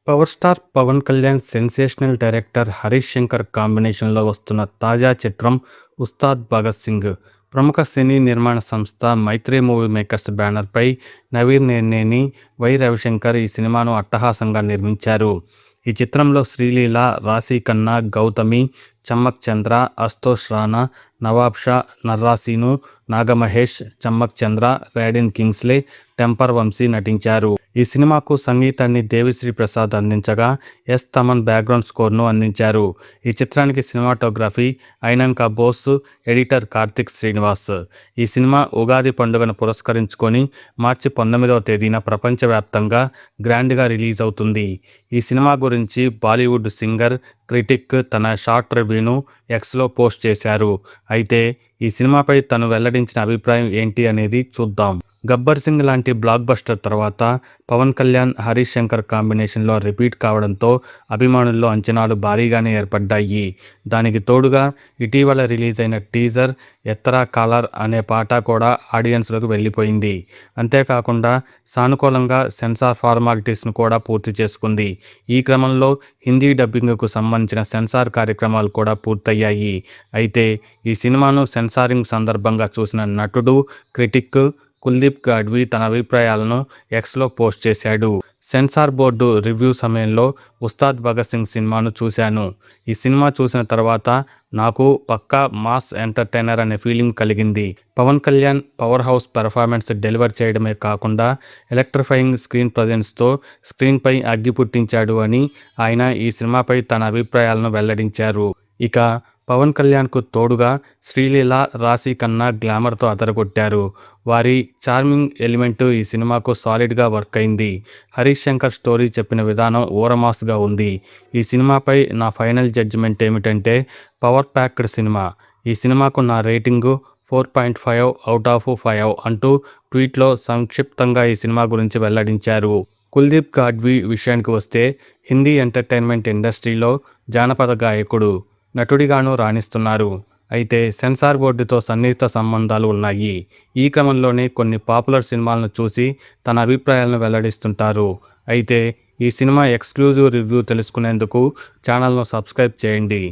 Power star Pawan Kalyan, sensational director Harish Shankar కాంబినేషన్లో వస్తున్న తాజా చిత్రం ఉస్తాద్ భగత్ సింగ్. ప్రముఖ సినీ నిర్మాణ సంస్థ మైత్రి మూవీ మేకర్స్ బ్యానర్పై నవీన్ నేనేని, వై రవిశంకర్ ఈ సినిమాను అట్టహాసంగా నిర్మించారు. ఈ చిత్రంలో శ్రీలీల, రాశీ ఖన్నా, గౌతమి, చమ్మక్ చంద్ర, అశుతోష్ రాణా, నవాబ్ షా, నర్రాసీను, నాగమహేష్, చమ్మక్ చంద్ర, రైడెన్ కింగ్స్లే, టెంపర్ వంశీ నటించారు. ఈ సినిమాకు సంగీతాన్ని దేవిశ్రీ ప్రసాద్ అందించగా, ఎస్ తమన్ బ్యాక్గ్రౌండ్ స్కోర్ను అందించారు. ఈ చిత్రానికి సినిమాటోగ్రఫీ అయినంక బోస్, ఎడిటర్ కార్తిక్ శ్రీనివాస్. ఈ సినిమా ఉగాది పండుగను పురస్కరించుకొని మార్చి 19వ తేదీన ప్రపంచవ్యాప్తంగా గ్రాండ్గా రిలీజ్ అవుతుంది. ఈ సినిమా గురించి బాలీవుడ్ సింగర్, క్రిటిక్ తన షార్ట్ రివ్యూను ఎక్స్లో పోస్ట్ చేశారు. అయితే ఈ సినిమాపై తను వెల్లడించిన అభిప్రాయం ఏంటి అనేది చూద్దాం. గబ్బర్ సింగ్ లాంటి బ్లాక్ బస్టర్ తర్వాత పవన్ కళ్యాణ్, హరీష్ శంకర్ కాంబినేషన్లో రిపీట్ కావడంతో అభిమానుల్లో అంచనాలు భారీగానే ఏర్పడ్డాయి. దానికి తోడుగా ఇటీవల రిలీజ్ అయిన టీజర్ ఎత్తరా కాలర్ అనే పాట కూడా ఆడియన్స్లకు వెళ్ళిపోయింది. అంతేకాకుండా సానుకూలంగా సెన్సార్ ఫార్మాలిటీస్ను కూడా పూర్తి చేసుకుంది. ఈ క్రమంలో హిందీ డబ్బింగ్కు సంబంధించిన సెన్సార్ కార్యక్రమాలు కూడా పూర్తయ్యాయి. అయితే ఈ సినిమాను సెన్సారింగ్ సందర్భంగా చూసిన నటుడు, క్రిటిక్ కుల్దీప్ గాడ్వి తన అభిప్రాయాలను ఎక్స్లో పోస్ట్ చేశాడు. సెన్సార్ బోర్డు రివ్యూ సమయంలో ఉస్తాద్ భగత్ సింగ్ సినిమాను చూశాను. ఈ సినిమా చూసిన తర్వాత నాకు పక్కా మాస్ ఎంటర్టైనర్ అనే ఫీలింగ్ కలిగింది. Pawan Kalyan power house performance deliver చేయడమే కాకుండా ఎలక్ట్రిఫైయింగ్ స్క్రీన్ ప్రజెన్స్తో స్క్రీన్పై అగ్గి పుట్టించాడు అని ఆయన ఈ సినిమాపై తన అభిప్రాయాలను వెల్లడించారు. ఇక పవన్ కళ్యాణ్కు తోడుగా శ్రీలీల, రాశీ ఖన్నా గ్లామర్తో అదరగొట్టారు. వారి చార్మింగ్ ఎలిమెంటు ఈ సినిమాకు సాలిడ్గా వర్క్ అయింది. హరీష్ శంకర్ స్టోరీ చెప్పిన విధానం ఊరమాస్గా ఉంది. ఈ సినిమాపై నా ఫైనల్ జడ్జిమెంట్ ఏమిటంటే పవర్ ప్యాక్డ్ సినిమా. ఈ సినిమాకు నా రేటింగు 4.5 అవుట్ ఆఫ్ 5 అంటూ ట్వీట్లో సంక్షిప్తంగా ఈ సినిమా గురించి వెల్లడించారు. కుల్దీప్ గాడ్వి విషయానికి వస్తే హిందీ ఎంటర్టైన్మెంట్ ఇండస్ట్రీలో జానపద గాయకుడు, నటుడిగాను రాణిస్తున్నారు. అయితే సెన్సార్ బోర్డుతో సన్నిహిత సంబంధాలు ఉన్నాయి. ఈ క్రమంలోనే కొన్ని పాపులర్ సినిమాలను చూసి తన అభిప్రాయాలను వెల్లడిస్తుంటారు. అయితే ఈ సినిమా ఎక్స్క్లూజివ్ రివ్యూ తెలుసుకునేందుకు ఛానల్ను సబ్స్క్రైబ్ చేయండి.